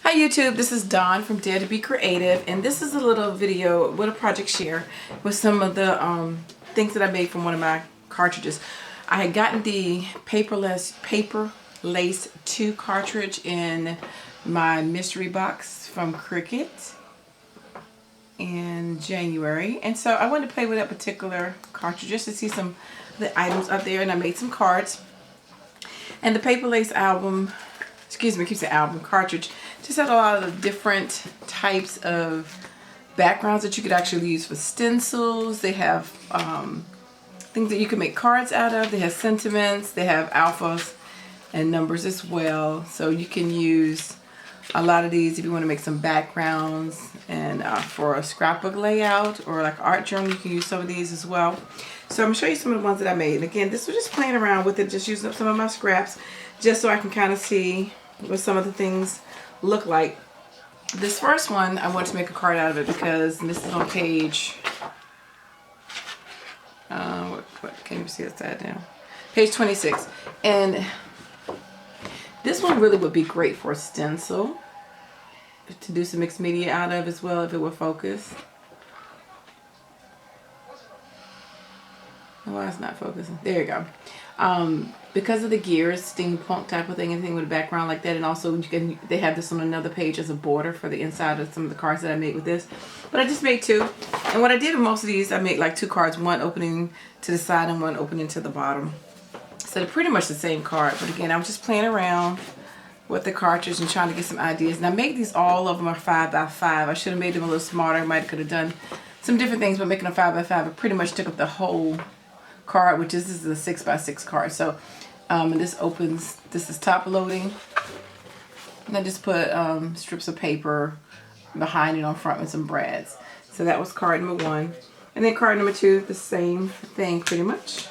Hi YouTube, this is Dawn from Dare to Be Creative, and this is a little video with a project share with some of the things that I made from one of my cartridges. I had gotten the Paper Lace 2 cartridge in my mystery box from Cricut in January, and so I wanted to play with that particular cartridge just to see some of the items up there, and I made some cards. And the Paper Lace cartridge just had a lot of different types of backgrounds that you could actually use for stencils. They have things that you can make cards out of. They have sentiments. They have alphas and numbers as well. So you can use a lot of these if you want to make some backgrounds, and for a scrapbook layout or like art journal, you can use some of these as well. So I'm going to show you some of the ones that I made. And again, this was just playing around with it, just using up some of my scraps just so I can kind of see what some of the things look like. This first one, I want to make a card out of it because this is on page, what can you see upside down? Page 26. And this one really would be great for a stencil to do some mixed media out of as well if it were focused. Why it's not focusing? There you go. Because of the gears, steampunk type of thing, anything with a background like that, and also they have this on another page as a border for the inside of some of the cards that I made with this. But I just made two, and what I did with most of these, I made like two cards, one opening to the side and one opening to the bottom. So they're pretty much the same card, but again, I was just playing around with the cartridge and trying to get some ideas. And I made these, all of them are 5x5. I should have made them a little smarter. I might could have done some different things, but making a 5x5, I pretty much took up the whole card, which is a 6x6 card. So this opens, this is top loading, and I just put strips of paper behind it on front with some brads. So that was card number one. And then card number two, the same thing pretty much,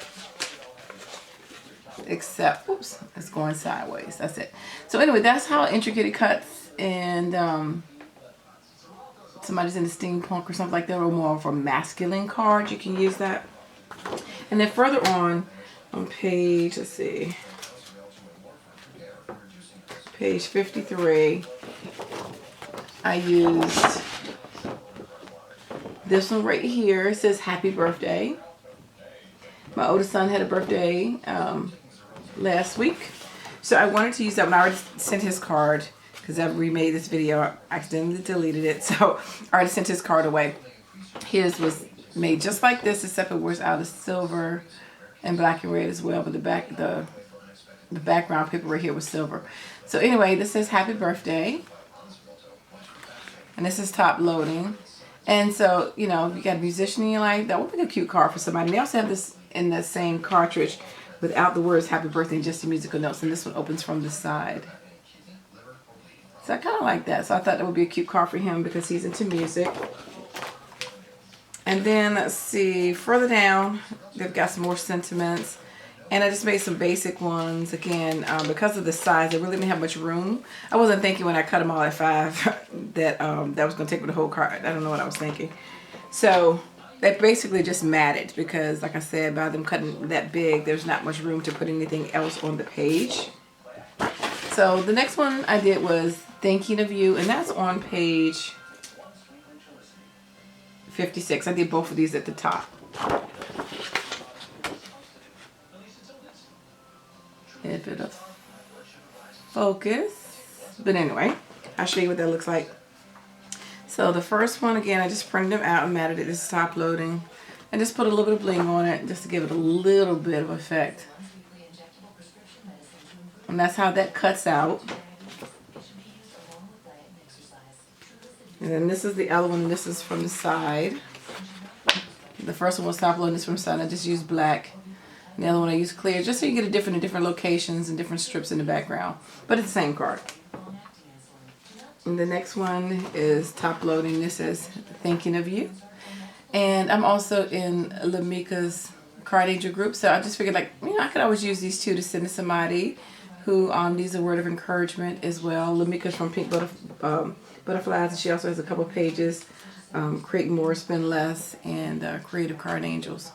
except, oops, it's going sideways. That's it. So anyway, that's how intricate it cuts. And somebody's in the steampunk or something like that, or more of a masculine card, you can use that. And then further on page, let's see, page 53, I used this one right here. It says happy birthday. My oldest son had a birthday last week, so I wanted to use that one. I already sent his card because I remade this video. I accidentally deleted it, so I already sent his card away. His was made just like this, except it was out of silver and black and red as well, but the background paper right here was silver. So anyway, this says happy birthday, and this is top loading. And so, you know, if you got a musician in your life, that would be a cute card for somebody. And they also have this in the same cartridge without the words happy birthday and just the musical notes, and this one opens from the side. So I kind of like that. So I thought that would be a cute card for him because he's into music. And then, let's see, further down, they've got some more sentiments. And I just made some basic ones. Again, because of the size, they really didn't have much room. I wasn't thinking when I cut them all at 5 that that was going to take me the whole card. I don't know what I was thinking. So they basically just matted because, like I said, by them cutting that big, there's not much room to put anything else on the page. So the next one I did was Thinking of You, and that's on page 56. I did both of these at the top. If it'll focus. But anyway, I'll show you what that looks like. So the first one, again, I just printed them out and matted it. This is top loading. And just put a little bit of bling on it just to give it a little bit of effect. And that's how that cuts out. And then this is the other one, and this is from the side. The first one was top loading, this from the side. I just used black. And the other one I used clear, just so you get it different in different locations and different strips in the background. But it's the same card. And the next one is top loading. This is Thinking of You. And I'm also in Lamika's Card Angel group, so I just figured, like, you know, I could always use these two to send to somebody who needs a word of encouragement as well. Lamika's from Pink Butterflies, and she also has a couple pages, Create More, Spend Less, and Creative Card Angels.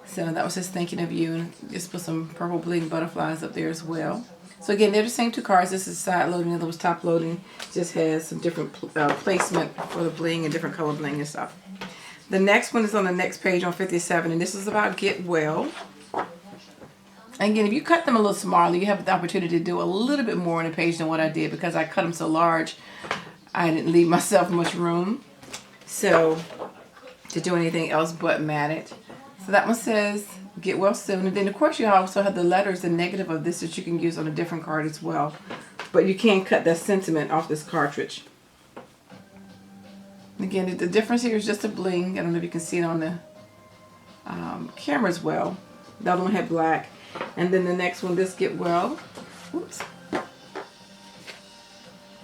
So that was just Thinking of You, and just put some purple bling butterflies up there as well. So again, they're the same two cards. This is side loading, the other was top loading. Just has some different placement for the bling and different color bling and stuff. The next one is on the next page on 57, and this is about Get Well. And again, if you cut them a little smaller, you have the opportunity to do a little bit more on a page than what I did, because I cut them so large, I didn't leave myself much room so to do anything else but mat it. So that one says Get Well Soon. And then of course you also have the letters, the negative of this, that you can use on a different card as well. But you can cut that sentiment off this cartridge. Again, the difference here is just a bling. I don't know if you can see it on the camera as well. The other one had black. And then the next one, this Get Well. Whoops.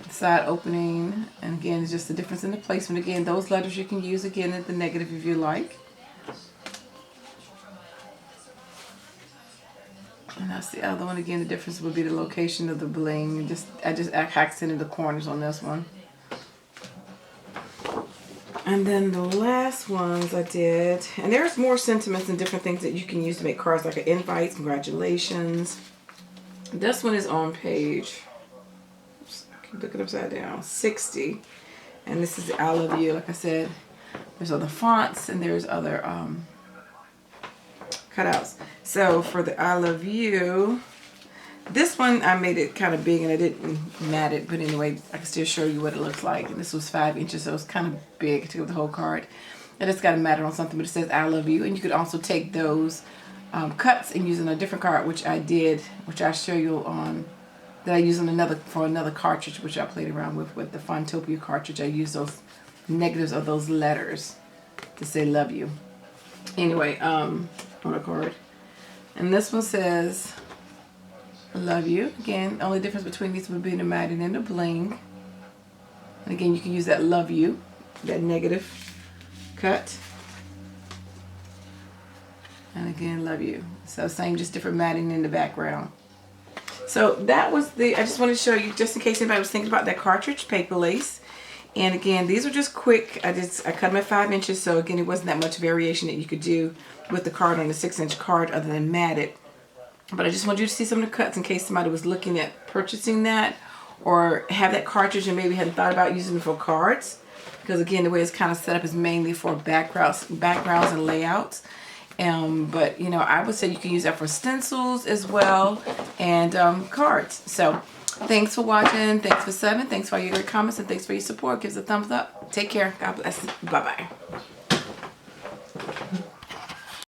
Side opening. And again, it's just the difference in the placement. Again, those letters you can use again at the negative if you like. And that's the other one. Again, the difference would be the location of the bling. I just accented the corners on this one. And then the last ones I did, and there's more sentiments and different things that you can use to make cards, like an invite, congratulations. This one is on page, oops, I keep looking upside down, 60. And this is the I Love You. Like I said, there's other fonts and there's other cutouts. So for the I Love You, this one I made it kind of big and I didn't mat it, but anyway, I can still show you what it looks like. And this was 5 inches, so it's kind of big to go with the whole card. I just got to mat it on something, but it says I Love You. And you could also take those cuts and use on a different card, which I did, which I'll show you on, that I use on another cartridge, which I played around with the Funtopia cartridge. I use those negatives of those letters to say love you. Anyway, on a card. And this one says Love You. Again, the only difference between these would be the matting and the bling. And again, you can use that Love You, that negative cut. And again, Love You. So same, just different matting in the background. So that was I just wanted to show you, just in case anybody was thinking about that cartridge paper lace. And again, these were just quick. I cut them at 5 inches, so again, it wasn't that much variation that you could do with the card on the 6-inch card other than mat it. But I just wanted you to see some of the cuts in case somebody was looking at purchasing that or have that cartridge and maybe hadn't thought about using it for cards. Because again, the way it's kind of set up is mainly for backgrounds and layouts. But you know, I would say you can use that for stencils as well and cards. So thanks for watching. Thanks for subbing. Thanks for all your great comments and thanks for your support. Give us a thumbs up. Take care. God bless. Bye-bye.